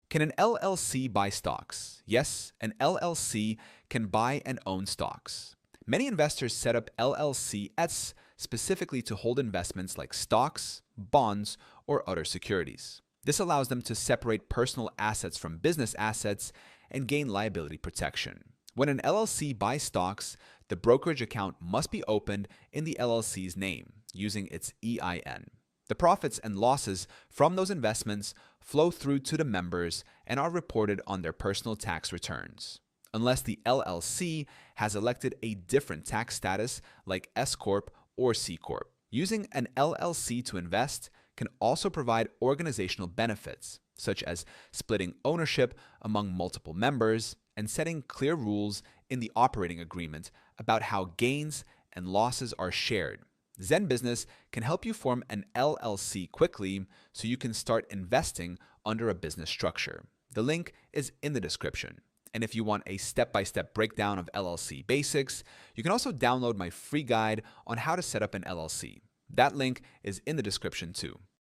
Can an LLC buy stocks? Yes, an LLC can buy and own stocks. Many investors set up LLCs specifically to hold investments like stocks, bonds, or other securities. This allows them to separate personal assets from business assets and gain liability protection. When an LLC buys stocks, the brokerage account must be opened in the LLC's name using its EIN. The profits and losses from those investments flow through to the members and are reported on their personal tax returns. Unless the LLC has elected a different tax status like s-corp or c-corp. Using an LLC to invest can also provide organizational benefits, such as splitting ownership among multiple members and setting clear rules in the operating agreement about how gains and losses are shared. Zen Business can help you form an LLC quickly so you can start investing under a business structure. The link is in the description. And if you want a step-by-step breakdown of LLC basics, you can also download my free guide on how to set up an LLC. That link is in the description too.